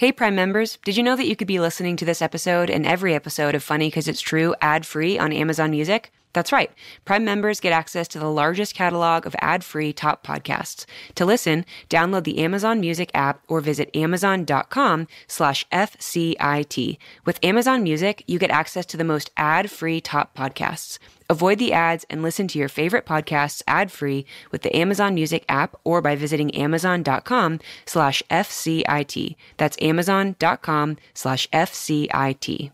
Hey, Prime members, did you know that you could be listening to this episode and every episode of Funny 'Cause It's True ad-free on Amazon Music? That's right. Prime members get access to the largest catalog of ad-free top podcasts. To listen, download the Amazon Music app or visit amazon.com/FCIT. With Amazon Music, you get access to the most ad-free top podcasts. Avoid the ads and listen to your favorite podcasts ad-free with the Amazon Music app or by visiting amazon.com/FCIT. That's amazon.com/FCIT.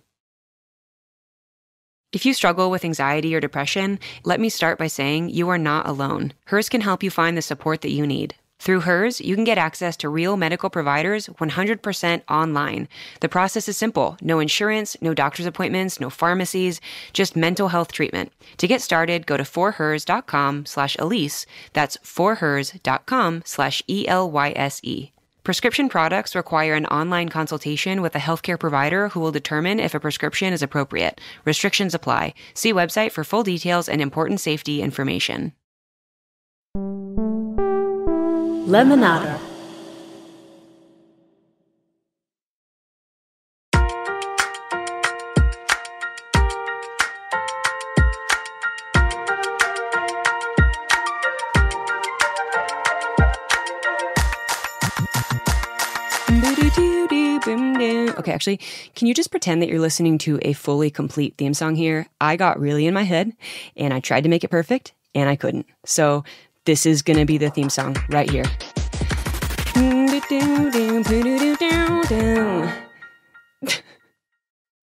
If you struggle with anxiety or depression, let me start by saying you are not alone. Hers can help you find the support that you need. Through Hers, you can get access to real medical providers 100% online. The process is simple. No insurance, no doctor's appointments, no pharmacies, just mental health treatment. To get started, go to forhers.com/Elyse. That's forhers.com/ELYSE. Prescription products require an online consultation with a healthcare provider who will determine if a prescription is appropriate. Restrictions apply. See website for full details and important safety information. Lemonada. Okay, actually, can you just pretend that you're listening to a fully complete theme song here? I got really in my head, and I tried to make it perfect, and I couldn't. So this is going to be the theme song right here.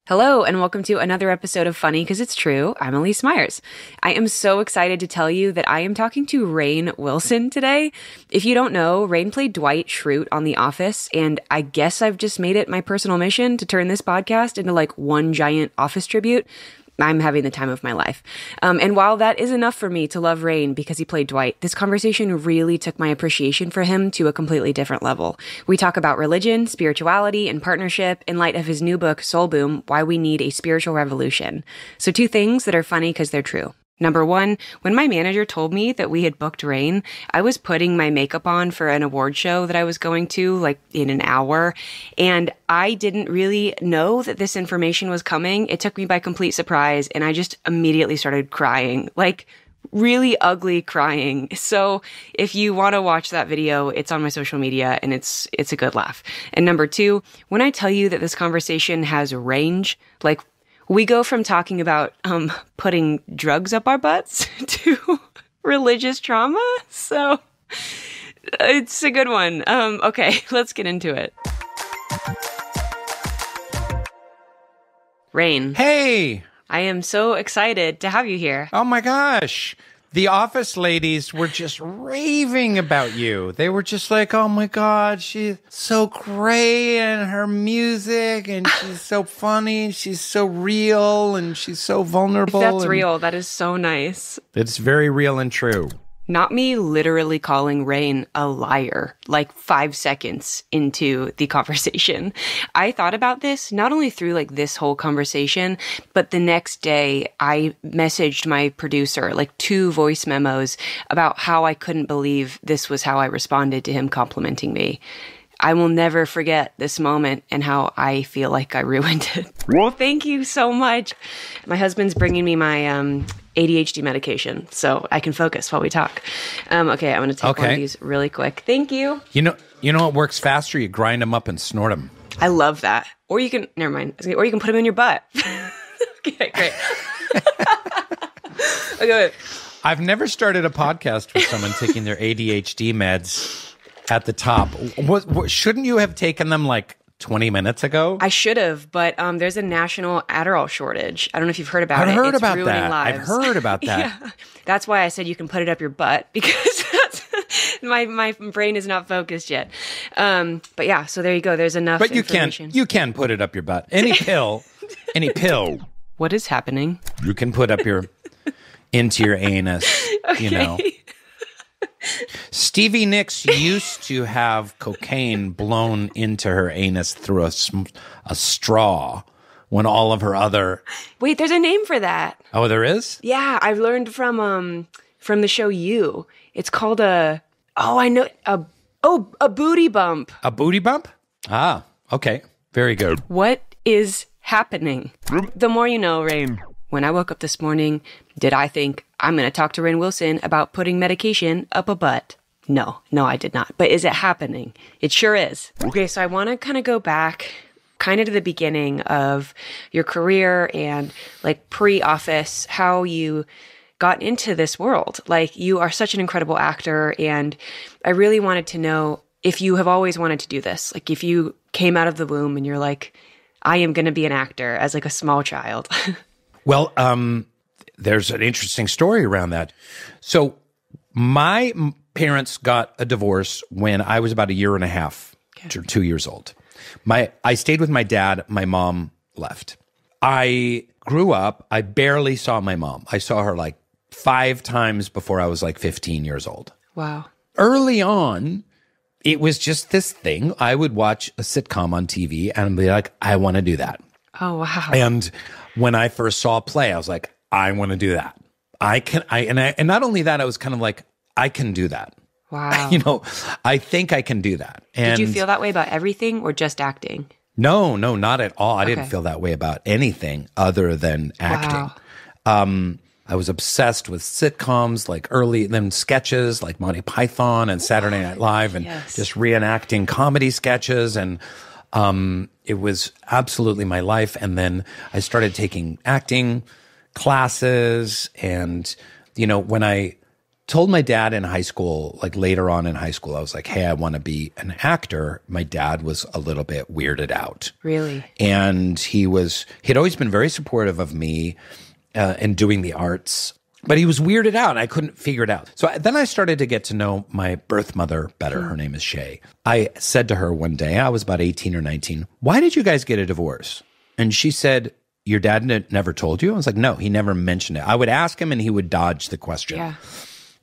Hello, and welcome to another episode of Funny 'Cause It's True. I'm Elyse Myers. I am so excited to tell you that I am talking to Rainn Wilson today. If you don't know, Rainn played Dwight Schrute on The Office, and I guess I've just made it my personal mission to turn this podcast into like one giant Office tribute. I'm having the time of my life. And while that is enough for me to love Rainn because he played Dwight, this conversation really took my appreciation for him to a completely different level. We talk about religion, spirituality, and partnership in light of his new book, Soul Boom, Why We Need a Spiritual Revolution. So 2 things that are funny because they're true. Number 1, when my manager told me that we had booked Rainn, I was putting my makeup on for an award show that I was going to like in an hour, and I didn't really know that this information was coming. It took me by complete surprise, and I just immediately started crying, like really ugly crying. So if you want to watch that video, it's on my social media, and it's a good laugh. And number 2, when I tell you that this conversation has range, like we go from talking about putting drugs up our butts to religious trauma. So it's a good one. Okay, let's get into it. Rainn. Hey! I am so excited to have you here. Oh my gosh. The Office ladies were just raving about you. They were just like, oh my God, she's so great and her music and she's so funny and she's so real and she's so vulnerable. If that's real, that is so nice. It's very real and true. Not me literally calling Rainn a liar, like 5 seconds into the conversation. I thought about this not only through like this whole conversation, but the next day I messaged my producer like 2 voice memos about how I couldn't believe this was how I responded to him complimenting me. I will never forget this moment and how I feel like I ruined it. Well, thank you so much. My husband's bringing me my ADHD medication so I can focus while we talk. Okay, I'm going to take one of these really quick. Thank you. You know what works faster? You grind them up and snort them. I love that. Or you can, never mind. Or you can put them in your butt. Okay, great. Okay. I've never started a podcast with someone taking their ADHD meds at the top. Shouldn't you have taken them like 20 minutes ago? I should have, but there's a national Adderall shortage. I don't know if you've heard about it. I've heard it's about ruining that. lives. I've heard about that. Yeah. That's why I said you can put it up your butt, because my brain is not focused yet. But yeah, so there you go. There's enough information. You can put it up your butt. Any pill. What is happening? You can put up into your anus, Okay. you know. Stevie Nicks used to have cocaine blown into her anus through a straw when all of her other... Wait, there's a name for that. Oh, there is? Yeah, I've learned from the show You. It's called a booty bump. A booty bump? Ah. Okay. Very good. What is happening? The more you know, Rainn. When I woke up this morning, did I think I'm going to talk to Rainn Wilson about putting medication up a butt? No, I did not. But is it happening? It sure is. Okay, so I want to kind of go back kind of to the beginning of your career and like pre-office, how you got into this world. Like, you are such an incredible actor, and I really wanted to know if you have always wanted to do this. Like, if you came out of the womb and you're like, I am going to be an actor as like a small child. Well, there's an interesting story around that. So my parents got a divorce when I was about a year and a half to 2 years old. I stayed with my dad. My mom left. I grew up. I barely saw my mom. I saw her like 5 times before I was like 15 years old. Wow. Early on, it was just this thing. I would watch a sitcom on TV and be like, I want to do that. Oh, wow. And when I first saw a play, I was like, I want to do that. And not only that, I was kind of like, I can do that. Wow. I think I can do that. And did you feel that way about everything or just acting? No, not at all. I didn't feel that way about anything other than acting. Wow. I was obsessed with sitcoms, like then sketches like Monty Python and Saturday Night Live, and just reenacting comedy sketches. And it was absolutely my life. And then I started taking acting classes. And, when I told my dad in high school, like later on in high school, I was like, hey, I want to be an actor. My dad was a little bit weirded out. Really? And he'd always been very supportive of me in doing the arts, but he was weirded out. I couldn't figure it out. So then I started to get to know my birth mother better. Her name is Shay. I said to her one day, I was about 18 or 19, why did you guys get a divorce? And she said, your dad never told you? I was like, no, he never mentioned it. I would ask him and he would dodge the question. Yeah.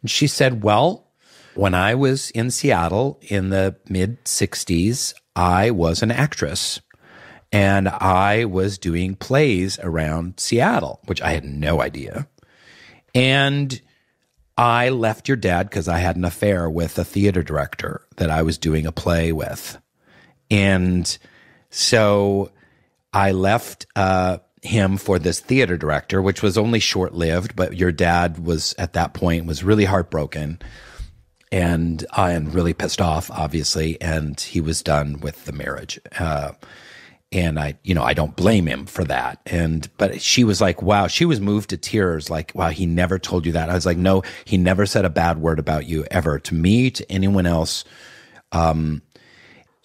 And she said, well, when I was in Seattle in the mid-60s, I was an actress. And I was doing plays around Seattle, which I had no idea. And I left your dad because I had an affair with a theater director that I was doing a play with. And so I left him for this theater director, which was only short-lived, but your dad was, at that point, was really heartbroken and really pissed off, obviously, and he was done with the marriage. And I don't blame him for that. But she was like, wow, she was moved to tears. Like, wow, he never told you that. I was like, no, he never said a bad word about you ever, to me, to anyone else.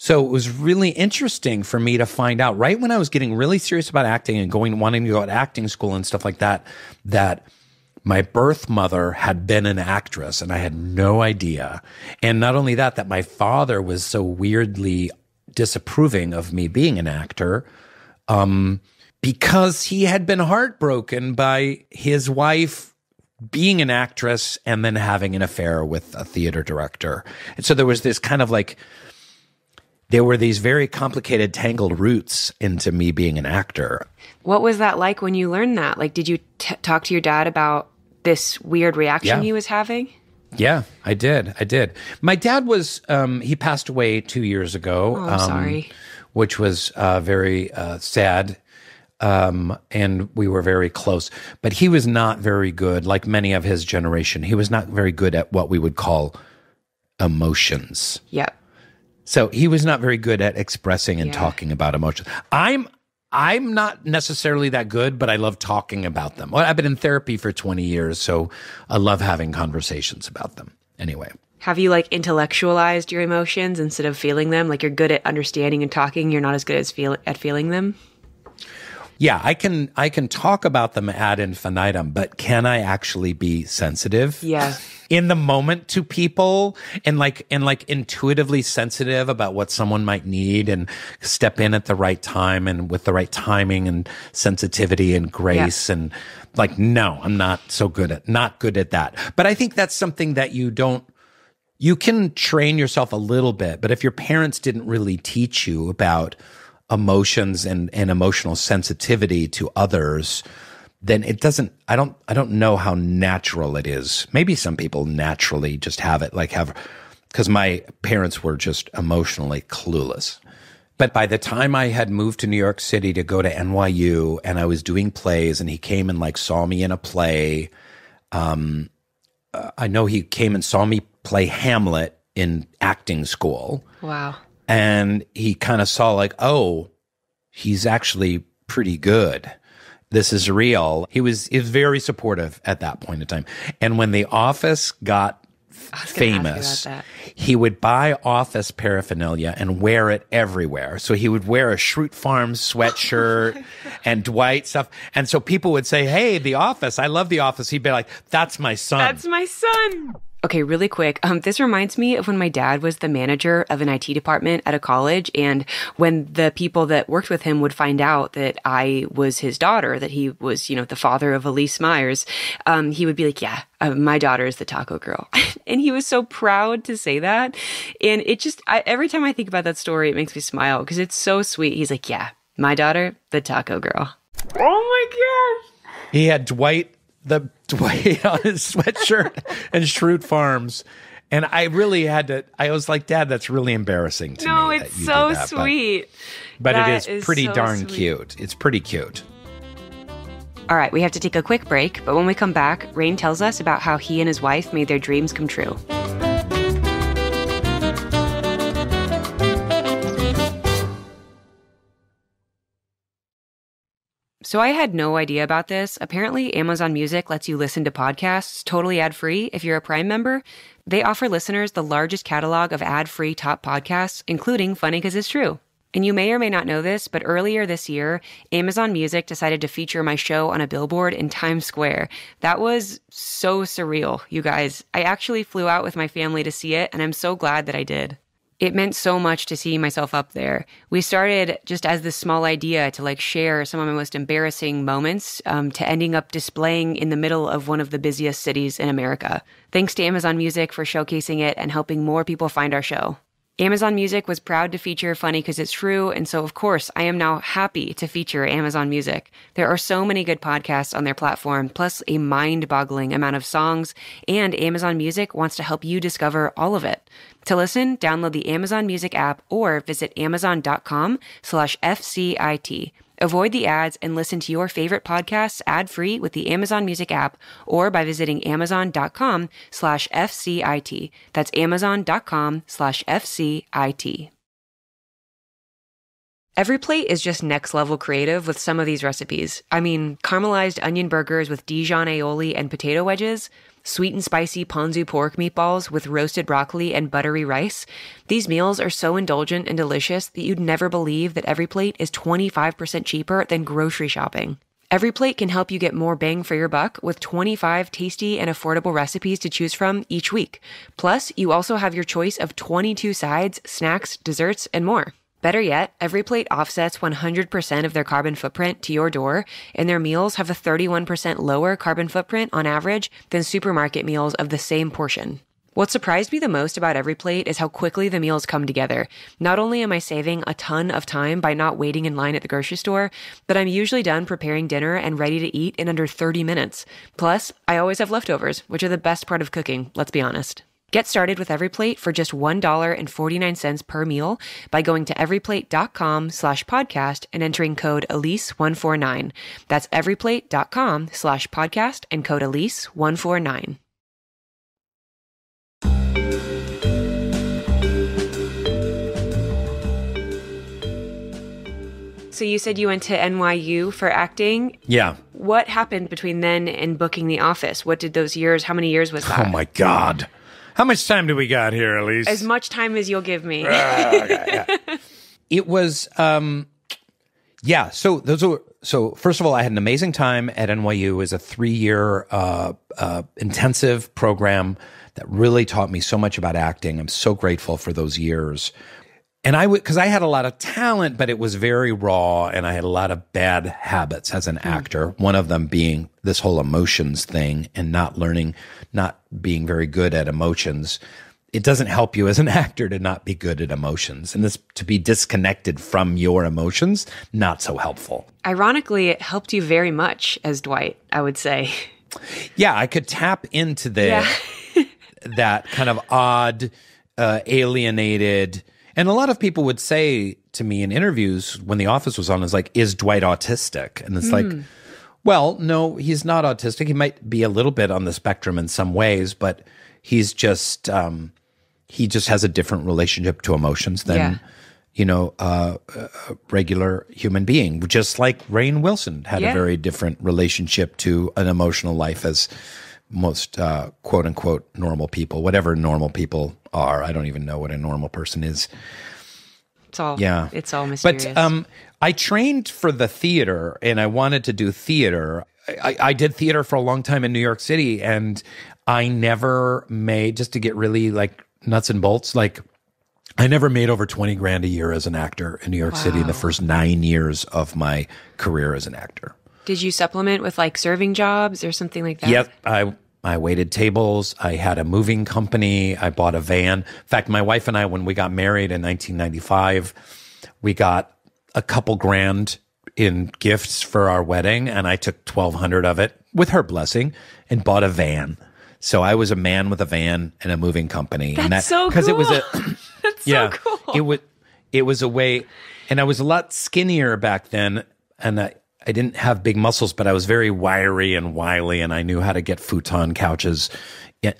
So it was really interesting for me to find out right when I was getting really serious about acting and wanting to go to acting school and stuff like that, that my birth mother had been an actress and I had no idea. And not only that my father was so weirdly disapproving of me being an actor, because he had been heartbroken by his wife being an actress and then having an affair with a theater director. And so there was this kind of like, there were these very complicated, tangled roots into me being an actor. What was that like when you learned that? Like, did you talk to your dad about this weird reaction he was having? Yeah, I did. My dad was, he passed away 2 years ago. Oh, I'm sorry. Which was very sad. And we were very close. But he was not very good, like many of his generation. He was not very good at what we would call emotions. Yep. So he was not very good at expressing and talking about emotions. I'm not necessarily that good, but I love talking about them. Well, I've been in therapy for 20 years, so I love having conversations about them. Anyway. Have you like intellectualized your emotions instead of feeling them? Like, you're good at understanding and talking, you're not as good at feeling them? Yeah, I can talk about them ad infinitum, but can I actually be sensitive? Yeah. In the moment to people and like intuitively sensitive about what someone might need and step in at the right time and with the right timing and sensitivity and grace and like, no, I'm not good at that. But I think that's something that you can train yourself a little bit, but if your parents didn't really teach you about emotions and emotional sensitivity to others, then it doesn't, I don't know how natural it is. Maybe some people naturally just have it, because my parents were just emotionally clueless. But by the time I had moved to New York City to go to NYU and I was doing plays and he came and like saw me in a play, I know he came and saw me play Hamlet in acting school. Wow. And he kind of saw like, oh, he's actually pretty good. This is real. He was very supportive at that point in time. And when The Office got famous, he would buy Office paraphernalia and wear it everywhere. So he would wear a Schrute Farms sweatshirt and Dwight stuff. And so people would say, hey, The Office, I love The Office. He'd be like, that's my son. That's my son. Okay, really quick. This reminds me of when my dad was the manager of an IT department at a college. And when the people that worked with him would find out that I was his daughter, that he was, the father of Elyse Myers, he would be like, yeah, my daughter is the taco girl. And he was so proud to say that. And it just, every time I think about that story, it makes me smile because it's so sweet. He's like, yeah, my daughter, the taco girl. Oh my gosh. He had Dwight on his sweatshirt and Schrute Farms. And I really had to, I was like, Dad, that's really embarrassing to me. No, it's so sweet. But it is pretty darn cute. It's pretty cute. All right, we have to take a quick break. But when we come back, Rainn tells us about how he and his wife made their dreams come true. So I had no idea about this. Apparently, Amazon Music lets you listen to podcasts totally ad-free if you're a Prime member. They offer listeners the largest catalog of ad-free top podcasts, including Funny 'Cause It's True. And you may or may not know this, but earlier this year, Amazon Music decided to feature my show on a billboard in Times Square. That was so surreal, you guys. I actually flew out with my family to see it, and I'm so glad that I did. It meant so much to see myself up there. We started just as this small idea to share some of my most embarrassing moments to ending up displaying in the middle of one of the busiest cities in America. Thanks to Amazon Music for showcasing it and helping more people find our show. Amazon Music was proud to feature Funny 'Cause It's True, and so of course I am now happy to feature Amazon Music. There are so many good podcasts on their platform, plus a mind-boggling amount of songs, and Amazon Music wants to help you discover all of it. To listen, download the Amazon Music app or visit amazon.com/FCIT. Avoid the ads and listen to your favorite podcasts ad-free with the Amazon Music app or by visiting amazon.com/FCIT. That's amazon.com/FCIT. Every Plate is just next level creative with some of these recipes. I mean, caramelized onion burgers with Dijon aioli and potato wedges, sweet and spicy ponzu pork meatballs with roasted broccoli and buttery rice. These meals are so indulgent and delicious that you'd never believe that Every Plate is 25% cheaper than grocery shopping. Every Plate can help you get more bang for your buck with 25 tasty and affordable recipes to choose from each week. Plus, you also have your choice of 22 sides, snacks, desserts, and more. Better yet, Every Plate offsets 100% of their carbon footprint to your door, and their meals have a 31% lower carbon footprint on average than supermarket meals of the same portion. What surprised me the most about Every Plate is how quickly the meals come together. Not only am I saving a ton of time by not waiting in line at the grocery store, but I'm usually done preparing dinner and ready to eat in under 30 minutes. Plus, I always have leftovers, which are the best part of cooking, let's be honest. Get started with Every Plate for just $1.49 per meal by going to everyplate.com/podcast and entering code Elyse149. That's everyplate.com/podcast and code Elyse149. So you said you went to NYU for acting? Yeah. What happened between then and booking The Office? What did those years, how many years was that? Oh my God. How much time do we got here, Elyse? As much time as you'll give me. Okay, yeah. It was, yeah. So first of all, I had an amazing time at NYU. It was a 3-year intensive program that really taught me so much about acting. I'm so grateful for those years. And because I had a lot of talent, but it was very raw, and I had a lot of bad habits as an actor. One of them being this whole emotions thing and not being very good at emotions. It doesn't help you as an actor to not be good at emotions, and to be disconnected from your emotions, not so helpful. Ironically, it helped you very much as Dwight, I would say. Yeah, I could tap into that kind of odd, alienated. And a lot of people would say to me in interviews when The Office was on, is like, is Dwight autistic? And it's like, well, no, he's not autistic. He might be a little bit on the spectrum in some ways, but he's just, he just has a different relationship to emotions than, a regular human being. Just like Rainn Wilson had a very different relationship to an emotional life as most quote unquote normal people, whatever normal people are. I don't even know what a normal person is. It's all mysterious. But I trained for the theater and I wanted to do theater. I did theater for a long time in New York City, and I never made, just to get really like nuts and bolts, like I never made over 20 grand a year as an actor in New York City in the first 9 years of my career as an actor. Did you supplement with like serving jobs or something like that? Yep. I waited tables. I had a moving company. I bought a van. In fact, my wife and I, when we got married in 1995, we got a couple grand in gifts for our wedding, and I took 1,200 of it with her blessing and bought a van. So I was a man with a van and a moving company. That's so cool. Because it was a That's so cool. It was a way, and I was a lot skinnier back then, and I didn't have big muscles, but I was very wiry and wily, and I knew how to get futon couches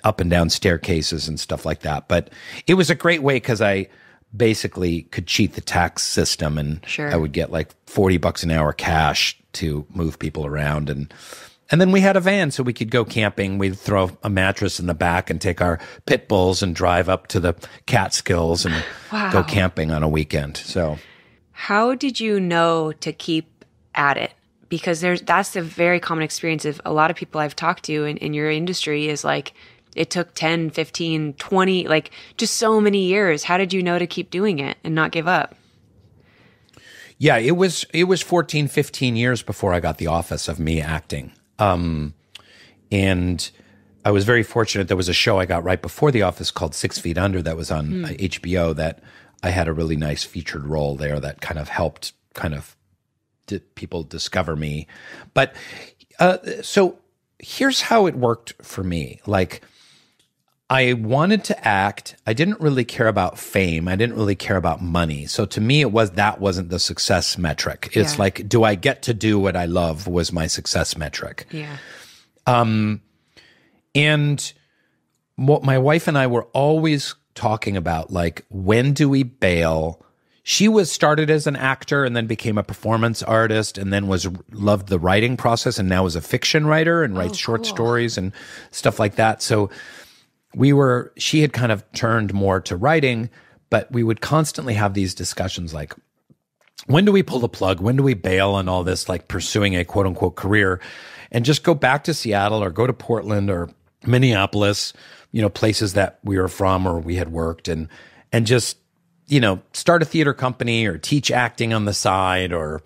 up and down staircases and stuff like that. But it was a great way because I basically could cheat the tax system, and I would get like $40 an hour cash to move people around. And then we had a van so we could go camping. We'd throw a mattress in the back and take our pit bulls and drive up to the Catskills and go camping on a weekend. So how did you know to keep at it? Because that's a very common experience of a lot of people I've talked to in your industry, is like it took 10, 15, 20, like just so many years. How did you know to keep doing it and not give up? Yeah, it was 14, 15 years before I got the office of me acting. And I was very fortunate. There was a show I got right before The Office called 6 Feet Under that was on HBO, that I had a really nice featured role there that kind of helped people discover me. But so here's how it worked for me. Like, I wanted to act. I didn't really care about fame. I didn't really care about money. So to me, that wasn't the success metric. It's like, do I get to do what I love was my success metric. Yeah. And what my wife and I were always talking about, like, when do we bail? She started as an actor and then became a performance artist, and then loved the writing process, and now is a fiction writer and writes short stories and stuff like that. So she had kind of turned more to writing, but we would constantly have these discussions like, when do we pull the plug? When do we bail on all this, like pursuing a quote unquote career, and just go back to Seattle or go to Portland or Minneapolis, places that we were from or we had worked, and just, start a theater company or teach acting on the side, or,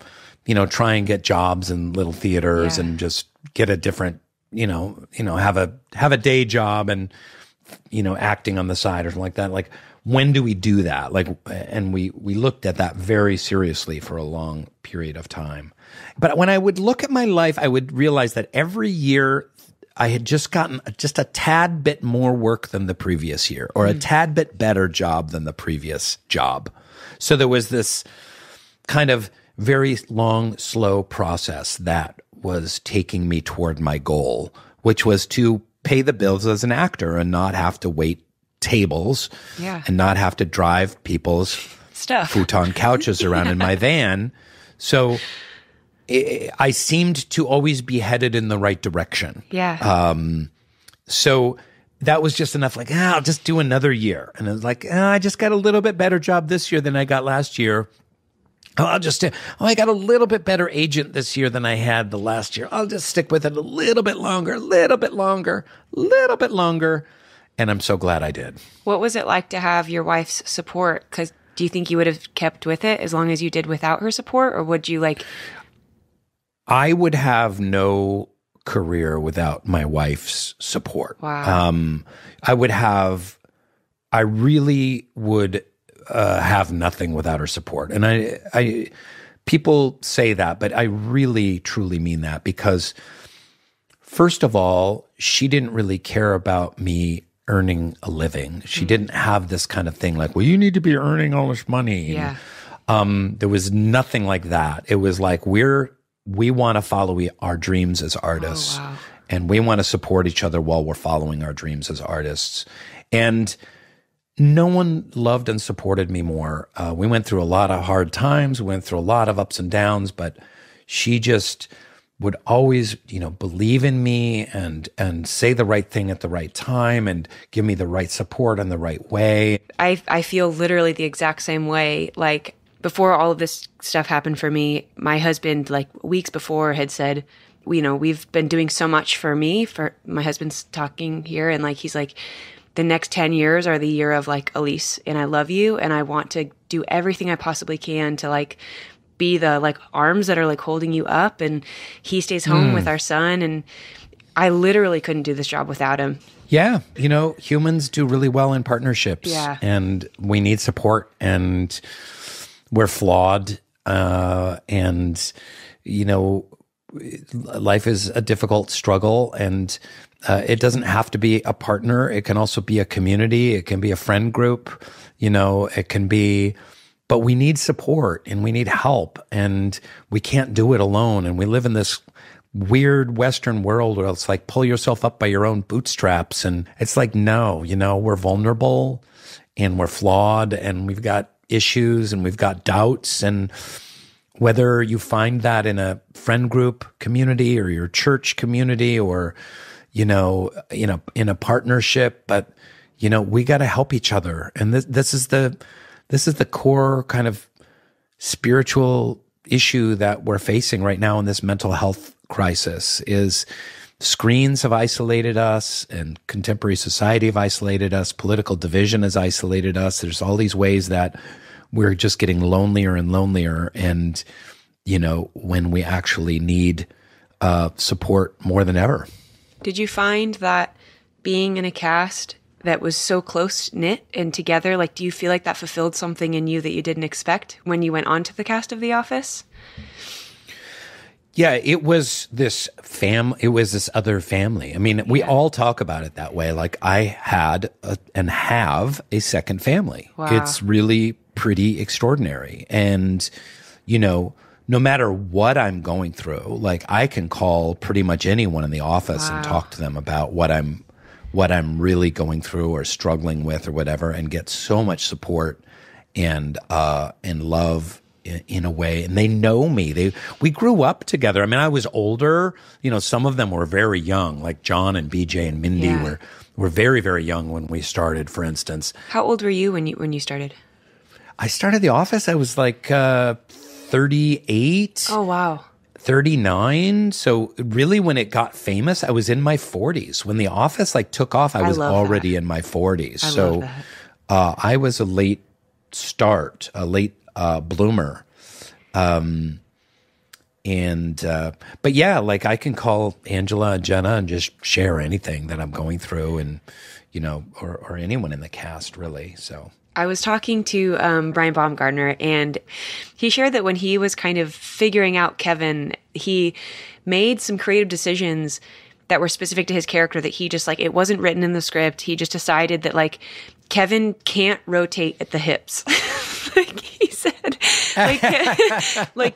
try and get jobs in little theaters and just get a different, have a day job and, acting on the side or something like that. Like, when do we do that? Like, and we looked at that very seriously for a long period of time. But when I would look at my life, I would realize that every year I had just gotten just a tad bit more work than the previous year, or a tad bit better job than the previous job. So there was this kind of very long, slow process that was taking me toward my goal, which was to pay the bills as an actor and not have to wait tables and not have to drive people's futon couches around in my van. So I seemed to always be headed in the right direction. Yeah. So that was just enough, like, I'll just do another year. And it was like, I just got a little bit better job this year than I got last year. I got a little bit better agent this year than I had the last year. I'll just stick with it a little bit longer. And I'm so glad I did. What was it like to have your wife's support? Because do you think you would have kept with it as long as you did without her support? Or would you like... I would have no career without my wife's support. Wow. I really would have nothing without her support. And I people say that, but I really, truly mean that, because first of all, she didn't really care about me earning a living. She didn't have this kind of thing like, well, you need to be earning all this money. Yeah. There was nothing like that. It was like, we want to follow our dreams as artists. Oh, wow. And we want to support each other while we're following our dreams as artists. And no one loved and supported me more. We went through a lot of hard times. We went through a lot of ups and downs, but she just would always, believe in me and say the right thing at the right time and give me the right support in the right way. I feel literally the exact same way. Like, before all of this stuff happened for me, my husband, like weeks before, had said, we've been doing so much for me. For my husband's talking here, and like he's like, the next 10 years are the year of like Elyse, and I love you, and I want to do everything I possibly can to like be the like arms that are like holding you up. And he stays home with our son, and I literally couldn't do this job without him. Yeah, humans do really well in partnerships. Yeah. And we need support, and we're flawed, and life is a difficult struggle, and it doesn't have to be a partner. It can also be a community. It can be a friend group. It can be, but we need support and we need help, and we can't do it alone. And we live in this weird Western world where it's like, pull yourself up by your own bootstraps. And it's like, no, we're vulnerable and we're flawed and we've got issues and we've got doubts. And whether you find that in a friend group community or your church community or, in a partnership, but, we got to help each other. And this is the core kind of spiritual issue that we're facing right now in this mental health crisis. Is screens have isolated us, and contemporary society have isolated us. Political division has isolated us. There's all these ways that we're just getting lonelier and lonelier. And, when we actually need support more than ever. Did you find that being in a cast that was so close-knit and together, like, do you feel like that fulfilled something in you that you didn't expect when you went onto the cast of The Office? Yeah, it was this other family. I mean, we all talk about it that way. Like, I had and have a second family. Wow. It's really pretty extraordinary. And, no matter what I'm going through, like, I can call pretty much anyone in the office and talk to them about what I'm really going through or struggling with or whatever, and get so much support and love in a way. And they know me. We grew up together. I mean, I was older. Some of them were very young, like John and BJ and Mindy were very, very young when we started, for instance. How old were you when you started? I started The Office. I was like 38. Oh, wow. 39. So really, when it got famous, I was in my 40s. When The Office took off, I was already in my 40s. Love that. I was a late start, a late bloomer. But yeah, like, I can call Angela and Jenna and just share anything that I'm going through, and, or anyone in the cast, really. So I was talking to Brian Baumgartner, and he shared that when he was kind of figuring out Kevin, he made some creative decisions that were specific to his character that he just, it wasn't written in the script. He just decided that, Kevin can't rotate at the hips. He said,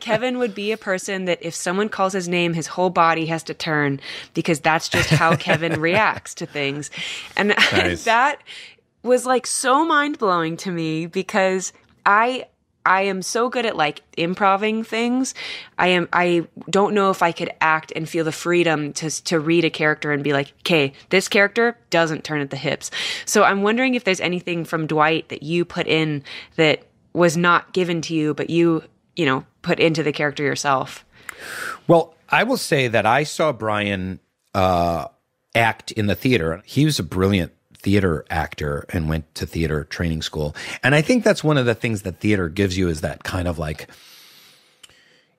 Kevin would be a person that if someone calls his name, his whole body has to turn, because that's just how Kevin reacts to things. And nice. That was so mind-blowing to me, because I am so good at improving things. I don't know if I could act and feel the freedom to read a character and be like, okay, this character doesn't turn at the hips. So I'm wondering if there's anything from Dwight that you put in that was not given to you, but you put into the character yourself. Well, I will say that I saw Brian act in the theater. He was a brilliant theater actor and went to theater training school. And I think that's one of the things that theater gives you, is that kind of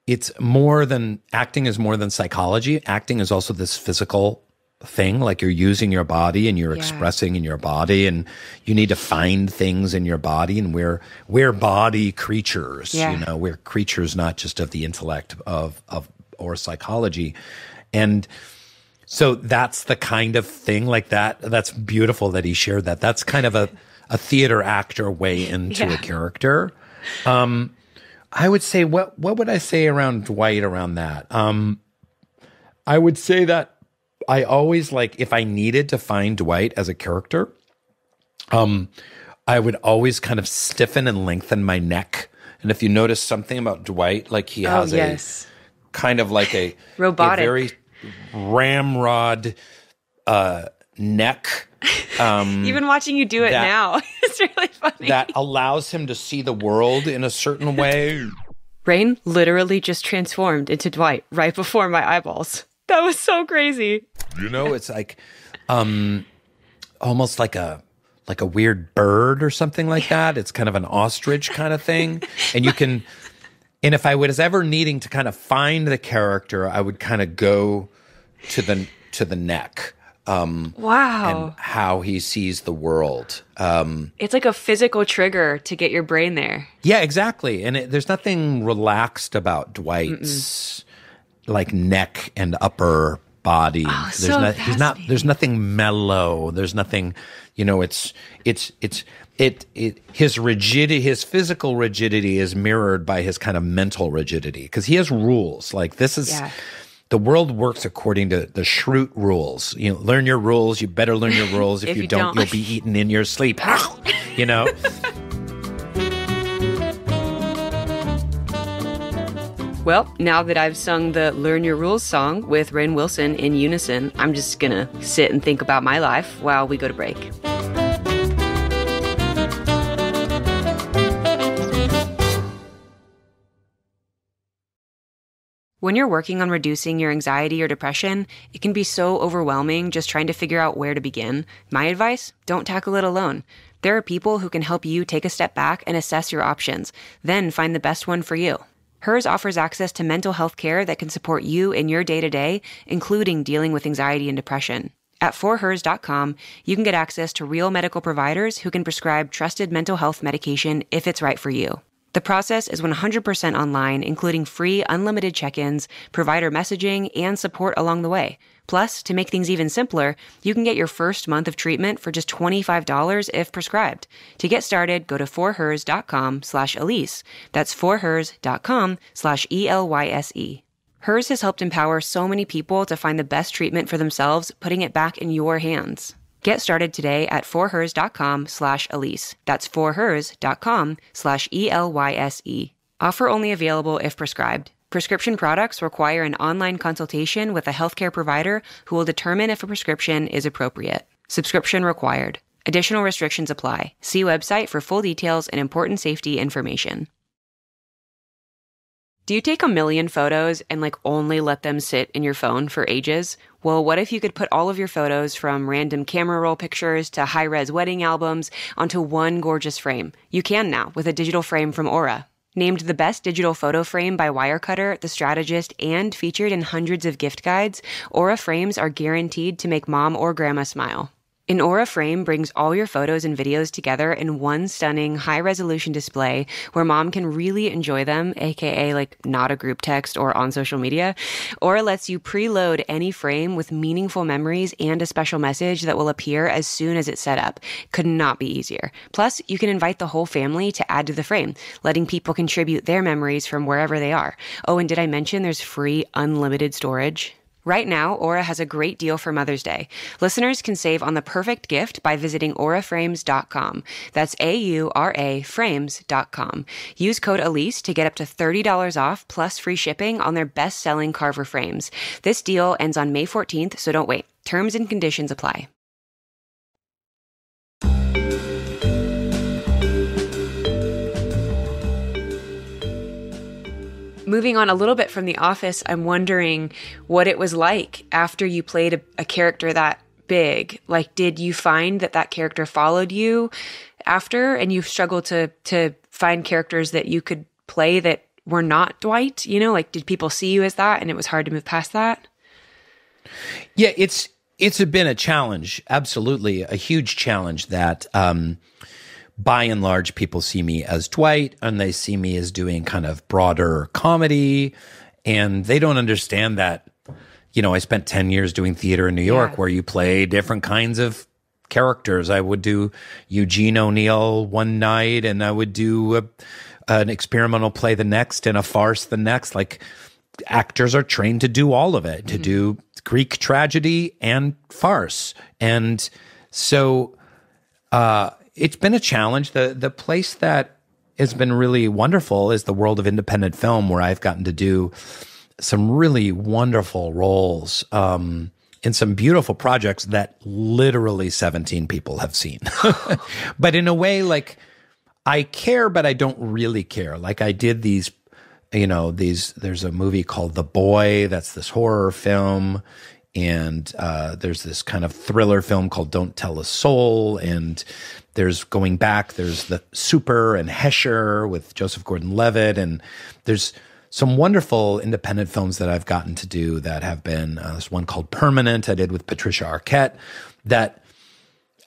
it's more than, acting is more than psychology. Acting is also this physical thing. You're using your body and you're expressing in your body, and you need to find things in your body. And we're body creatures, we're creatures not just of the intellect or psychology. And So that's the kind of thing like that. That's beautiful that he shared that. That's kind of a theater actor way into a character. I would say, what would I say around Dwight around that? I would say that I always if I needed to find Dwight as a character, I would always kind of stiffen and lengthen my neck. And if you notice something about Dwight, he has a kind of a robotic, a very ramrod neck. Even watching you do it now, it's really funny. That allows him to see the world in a certain way. Rainn literally just transformed into Dwight right before my eyeballs. That was so crazy. It's almost like a weird bird or something like that. It's kind of an ostrich kind of thing. And if I was ever needing to kind of find the character, I would kind of go to the neck. Wow. And how he sees the world. It's like a physical trigger to get your brain there. Yeah, exactly. And there's nothing relaxed about Dwight's neck and upper body. Oh, There's nothing mellow. There's nothing, his rigidity, his physical rigidity is mirrored by his kind of mental rigidity because he has rules. The world works according to the Schrute rules. Learn your rules. You better learn your rules. If you don't, you'll be eaten in your sleep. Well, now that I've sung the Learn Your Rules song with Rainn Wilson in unison, I'm just going to sit and think about my life while we go to break. When you're working on reducing your anxiety or depression, it can be so overwhelming just trying to figure out where to begin. My advice? Don't tackle it alone. There are people who can help you take a step back and assess your options, then find the best one for you. Hers offers access to mental health care that can support you in your day-to-day, including dealing with anxiety and depression. At forhers.com, you can get access to real medical providers who can prescribe trusted mental health medication if it's right for you. The process is 100% online, including free unlimited check-ins, provider messaging, and support along the way. Plus, to make things even simpler, you can get your first month of treatment for just $25 if prescribed. To get started, go to forhers.com/Elyse. That's forhers.com/ELYSE. Hers has helped empower so many people to find the best treatment for themselves, putting it back in your hands. Get started today at forhers.com/Elyse. That's forhers.com/ELYSE. Offer only available if prescribed. Prescription products require an online consultation with a healthcare provider who will determine if a prescription is appropriate. Subscription required. Additional restrictions apply. See website for full details and important safety information. Do you take a million photos and only let them sit in your phone for ages? Well, what if you could put all of your photos from random camera roll pictures to high-res wedding albums onto one gorgeous frame? You can now with a digital frame from Aura. Named the best digital photo frame by Wirecutter, The Strategist, and featured in hundreds of gift guides, Aura frames are guaranteed to make mom or grandma smile. An Aura frame brings all your photos and videos together in one stunning high-resolution display where mom can really enjoy them, aka not a group text or on social media. Aura lets you preload any frame with meaningful memories and a special message that will appear as soon as it's set up. Could not be easier. Plus, you can invite the whole family to add to the frame, letting people contribute their memories from wherever they are. Oh, and did I mention there's free unlimited storage? Right now, Aura has a great deal for Mother's Day. Listeners can save on the perfect gift by visiting auraframes.com. That's AURA frames.com. Use code Elyse to get up to $30 off plus free shipping on their best-selling Carver frames. This deal ends on May 14th, so don't wait. Terms and conditions apply. Moving on a little bit from The Office, I'm wondering what it was like after you played a character that big. Did you find that character followed you after, and you struggled to find characters that you could play that were not Dwight? Did people see you as that, and it was hard to move past that? Yeah, it's been a challenge, absolutely, a huge challenge that by and large, people see me as Dwight, and they see me as doing kind of broader comedy, and they don't understand that, I spent 10 years doing theater in New York where you play different kinds of characters. I would do Eugene O'Neill one night, and I would do an experimental play the next, and a farce the next. Like, actors are trained to do all of it, to do Greek tragedy and farce. And so it's been a challenge. The place that has been really wonderful is the world of independent film, where I've gotten to do some really wonderful roles in some beautiful projects that literally 17 people have seen. But in a way, like, I care, but I don't really care. Like, I did these, there's a movie called The Boy, that's this horror film. And there's this kind of thriller film called Don't Tell a Soul. And there's the Super and Hesher with Joseph Gordon-Levitt. And there's some wonderful independent films that I've gotten to do that have been, there's one called Permanent I did with Patricia Arquette, that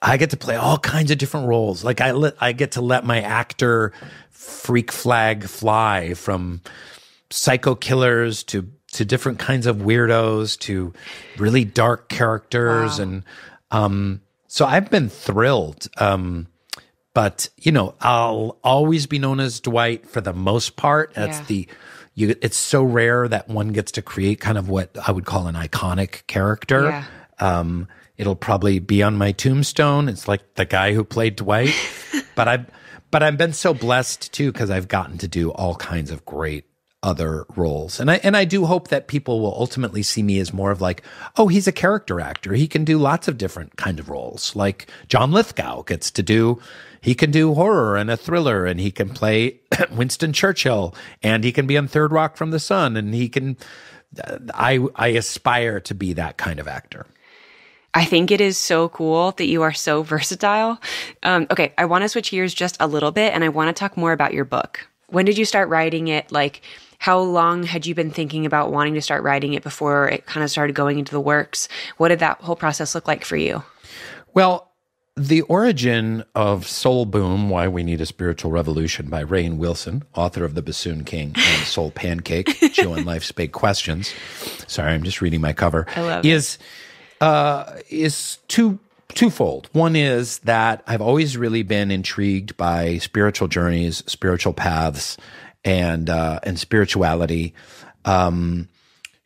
I get to play all kinds of different roles. Like, I get to let my actor freak flag fly, from psycho killers to different kinds of weirdos to really dark characters. Wow. And so I've been thrilled. But, I'll always be known as Dwight for the most part. That's it's so rare that one gets to create kind of what I would call an iconic character. Yeah. It'll probably be on my tombstone. It's like the guy who played Dwight. But I've been so blessed too, because I've gotten to do all kinds of great other roles. And I do hope that people will ultimately see me as more of like, oh, he's a character actor. He can do lots of different kind of roles. Like John Lithgow he can do horror and a thriller, and he can play Winston Churchill, and he can be on Third Rock from the Sun, and I aspire to be that kind of actor. I think it is so cool that you are so versatile. Okay, I want to switch gears just a little bit, and I want to talk more about your book. When did you start writing it? Like, how long had you been thinking about wanting to start writing it before it kind of started going into the works? What did that whole process look like for you? Well, the origin of Soul Boom, Why We Need a Spiritual Revolution by Rainn Wilson, author of The Bassoon King and Soul Pancake, Chew on Life's Big Questions. Sorry, I'm just reading my cover. I love it. Is twofold. One is that I've always really been intrigued by spiritual journeys, spiritual paths, and spirituality.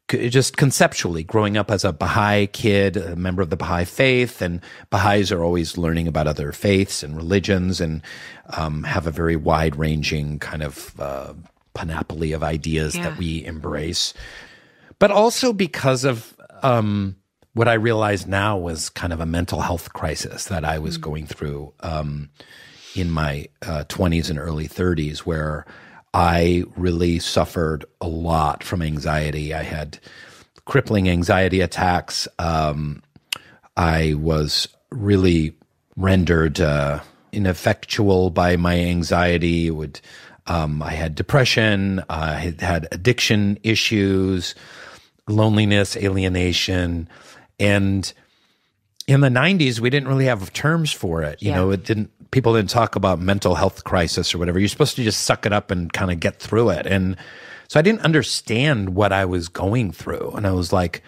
Just conceptually, growing up as a Baha'i kid, a member of the Baha'i faith, and Baha'is are always learning about other faiths and religions, and have a very wide-ranging kind of panoply of ideas that we embrace. But also because of what I realize now was kind of a mental health crisis that I was going through in my 20s and early 30s, where I really suffered a lot from anxiety. I had crippling anxiety attacks. I was really rendered ineffectual by my anxiety. I had depression. I had addiction issues, loneliness, alienation. And in the 90s, we didn't really have terms for it. People didn't talk about mental health crisis or whatever. You're supposed to just suck it up and kind of get through it. And so I didn't understand what I was going through. And I was like,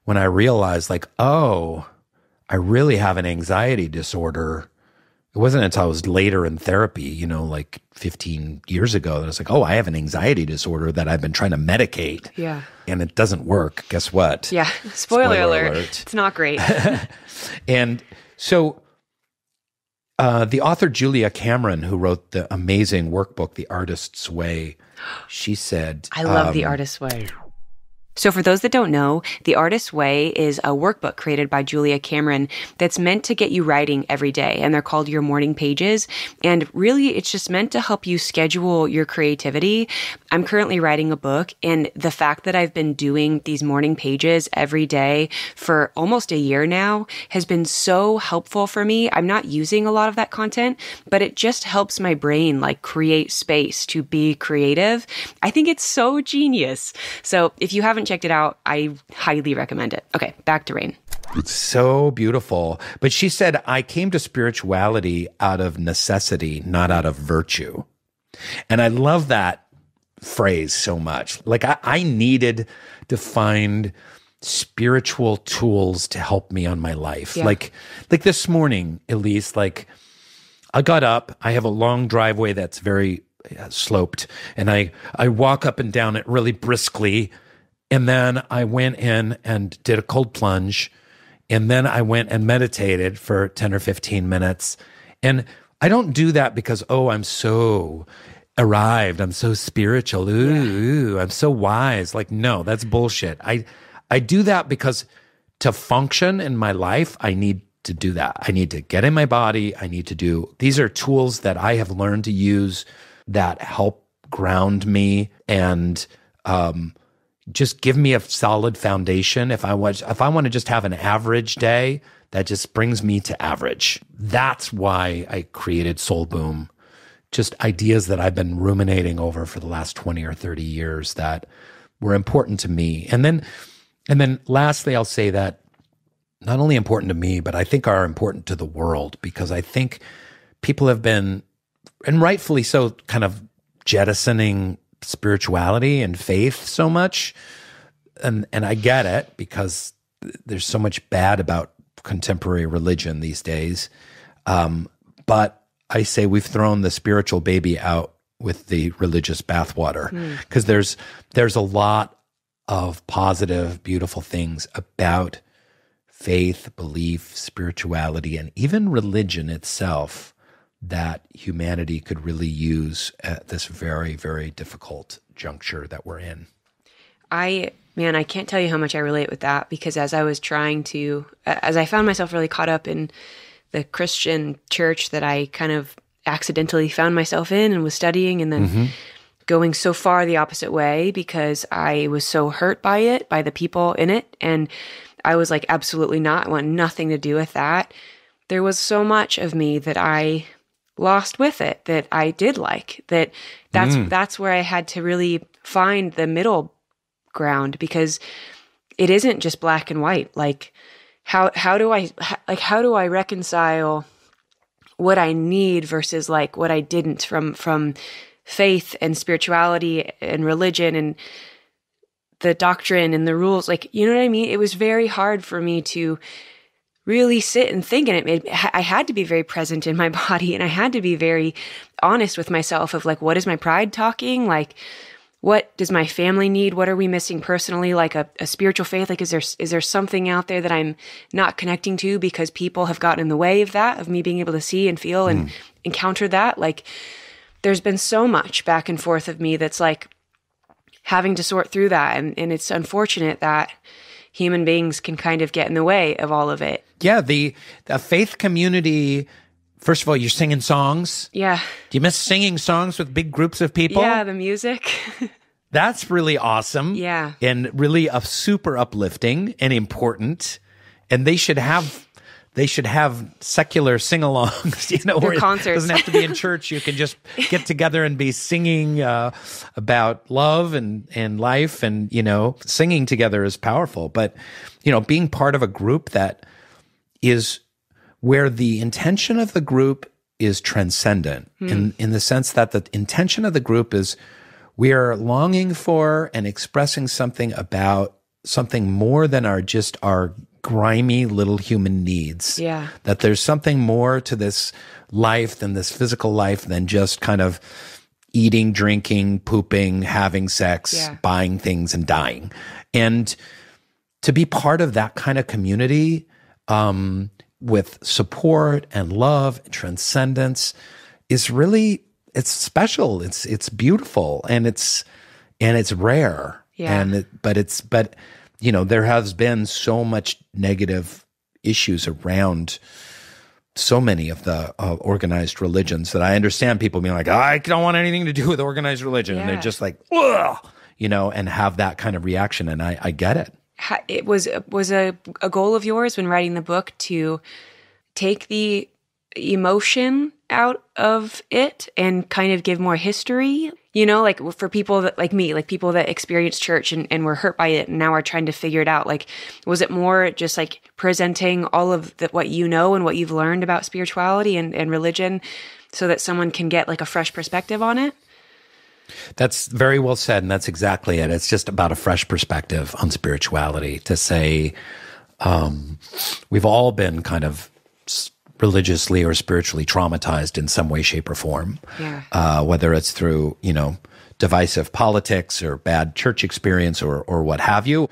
when I realized like, oh, I really have an anxiety disorder. It wasn't until I was later in therapy, like 15 years ago, that I was like, oh, I have an anxiety disorder that I've been trying to medicate. Yeah. And it doesn't work. Guess what? Yeah. Spoiler alert. It's not great. And so the author Julia Cameron, who wrote the amazing workbook, The Artist's Way, she said, I love The Artist's Way. So for those that don't know, The Artist's Way is a workbook created by Julia Cameron that's meant to get you writing every day, and they're called your morning pages. And really, it's just meant to help you schedule your creativity. I'm currently writing a book, and the fact that I've been doing these morning pages every day for almost a year now has been so helpful for me. I'm not using a lot of that content, but it just helps my brain like create space to be creative. I think it's so genius. So if you haven't checked it out, I highly recommend it. Okay, back to Rainn. It's so beautiful. But she said, I came to spirituality out of necessity, not out of virtue. And I love that phrase so much. Like I needed to find spiritual tools to help me on my life. Yeah. Like this morning, Elyse, like I got up, I have a long driveway that's very sloped, and I walk up and down it really briskly. And then I went in and did a cold plunge. And then I went and meditated for 10 or 15 minutes. And I don't do that because, I'm so arrived. I'm so spiritual. Ooh, I'm so wise. Like, no, that's bullshit. I do that because to function in my life, I need to do that. I need to get in my body. These are tools that I have learned to use that help ground me and just give me a solid foundation. If I want to just have an average day, that just brings me to average. That's why I created Soul Boom. Just ideas that I've been ruminating over for the last 20 or 30 years that were important to me. And then lastly, I'll say that not only important to me, but I think are important to the world, because I think people have been, and rightfully so, kind of jettisoning spirituality and faith so much. And I get it, because there's so much bad about contemporary religion these days. But I say we've thrown the spiritual baby out with the religious bathwater, because there's a lot of positive, beautiful things about faith, belief, spirituality, and even religion itself that humanity could really use at this very, very difficult juncture that we're in. I can't tell you how much I relate with that, because as I found myself really caught up in the Christian church that I kind of accidentally found myself in and was studying, and then going so far the opposite way because I was so hurt by it, by the people in it. And I was like, absolutely not. I want nothing to do with that. There was so much of me that I lost with it that I did like. That's where I had to really find the middle ground, because it isn't just black and white. Like, how do I reconcile what I need versus like what I didn't from faith and spirituality and religion and the doctrine and the rules? Like, you know what I mean? It was very hard for me to really sit and think, and I had to be very present in my body, and I had to be very honest with myself of like, what is my pride talking? Like, what does my family need? What are we missing personally? Like a spiritual faith? Like, is there something out there that I'm not connecting to because people have gotten in the way of that, of me being able to see and feel and encounter that? Like, there's been so much back and forth of me that's like having to sort through that. And it's unfortunate that human beings can kind of get in the way of all of it. Yeah, the faith community. First of all, you're singing songs. Yeah. Do you miss singing songs with big groups of people? Yeah, the music. That's really awesome. Yeah. And really super uplifting and important. And they should have secular sing-alongs, Their concerts. It doesn't have to be in church. You can just get together and be singing about love and life, and, singing together is powerful. But, being part of a group that is where the intention of the group is transcendent in the sense that the intention of the group is we are longing for and expressing something about something more than our grimy little human needs. Yeah. That there's something more to this life than this physical life than just kind of eating, drinking, pooping, having sex, buying things, and dying. And to be part of that kind of community, with support and love and transcendence is really, it's special. It's beautiful, and it's rare. Yeah. But there has been so much negative issues around so many of the organized religions that I understand people being like, I don't want anything to do with organized religion. And they're just like, ugh, and have that kind of reaction. And I get it. It was a goal of yours when writing the book to take the emotion out of it and kind of give more history, like for people that, like me, like people that experienced church and were hurt by it and now are trying to figure it out. Like, was it more just like presenting all of what and what you've learned about spirituality and religion so that someone can get like a fresh perspective on it? That's very well said, and that's exactly it. It's just about a fresh perspective on spirituality to say we've all been kind of religiously or spiritually traumatized in some way, shape, or form, whether it's through, divisive politics or bad church experience or what have you.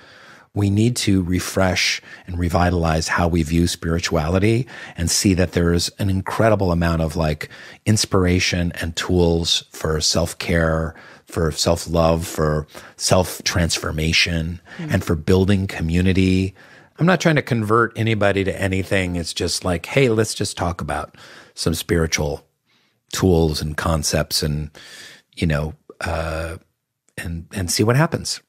We need to refresh and revitalize how we view spirituality and see that there's an incredible amount of inspiration and tools for self-care, for self-love, for self-transformation, and for building community. I'm not trying to convert anybody to anything. It's just hey, let's just talk about some spiritual tools and concepts and, and see what happens.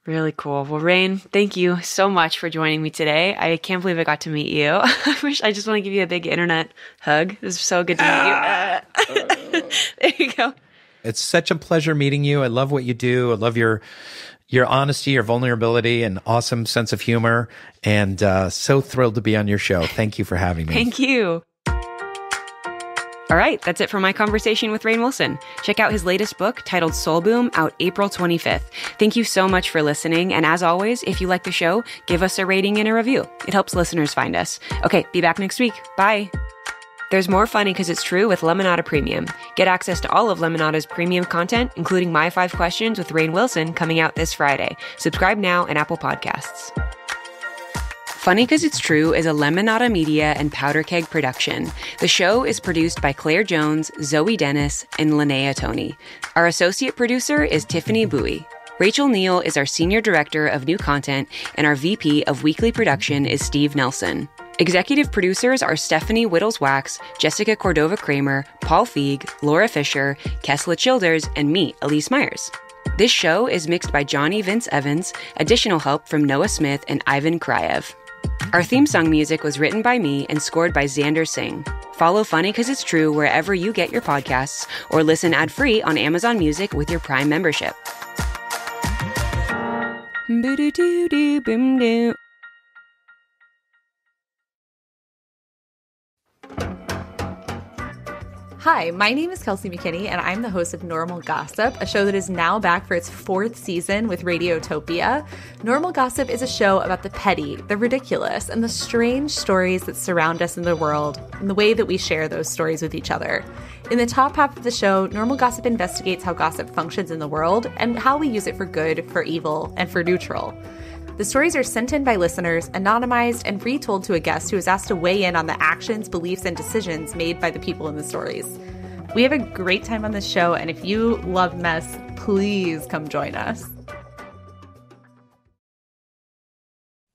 Really cool. Well, Rainn, thank you so much for joining me today. I can't believe I got to meet you. I just want to give you a big internet hug. It was so good to meet you. There you go. It's such a pleasure meeting you. I love what you do. I love your honesty, your vulnerability, and awesome sense of humor. And so thrilled to be on your show. Thank you for having me. Thank you. All right, that's it for my conversation with Rainn Wilson. Check out his latest book titled Soul Boom, out April 25th. Thank you so much for listening. And as always, if you like the show, give us a rating and a review. It helps listeners find us. Okay, be back next week. Bye. There's more Funny 'Cause It's True with Lemonada Premium. Get access to all of Lemonada's premium content, including My 5 Questions with Rainn Wilson, coming out this Friday. Subscribe now on Apple Podcasts. Funny 'Cause It's True is a Lemonada Media and Powder Keg production. The show is produced by Claire Jones, Zoe Dennis, and Linnea Tony. Our associate producer is Tiffany Bowie. Rachel Neal is our senior director of new content, and our VP of weekly production is Steve Nelson. Executive producers are Stephanie Whittles-Wax, Jessica Cordova-Kramer, Paul Feig, Laura Fisher, Kesla Childers, and me, Elyse Myers. This show is mixed by Johnny Vince Evans, additional help from Noah Smith and Ivan Krayev. Our theme song music was written by me and scored by Xander Singh. Follow Funny 'Cause It's True wherever you get your podcasts, or listen ad-free on Amazon Music with your Prime membership. Boo-doo-doo-doo-boom-doo. Hi, my name is Kelsey McKinney, and I'm the host of Normal Gossip, a show that is now back for its 4th season with Radiotopia. Normal Gossip is a show about the petty, the ridiculous, and the strange stories that surround us in the world, and the way that we share those stories with each other. In the top half of the show, Normal Gossip investigates how gossip functions in the world and how we use it for good, for evil, and for neutral. The stories are sent in by listeners, anonymized, and retold to a guest who is asked to weigh in on the actions, beliefs, and decisions made by the people in the stories. We have a great time on this show, and if you love mess, please come join us.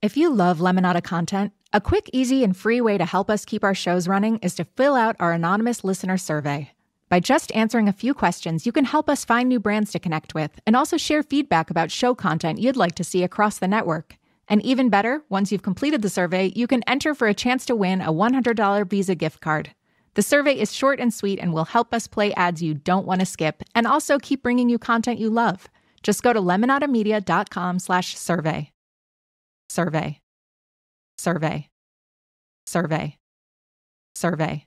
If you love Lemonada content, a quick, easy, and free way to help us keep our shows running is to fill out our anonymous listener survey. By just answering a few questions, you can help us find new brands to connect with and also share feedback about show content you'd like to see across the network. And even better, once you've completed the survey, you can enter for a chance to win a $100 Visa gift card. The survey is short and sweet and will help us play ads you don't want to skip and also keep bringing you content you love. Just go to lemonadamedia.com/survey. Survey. Survey. Survey. Survey.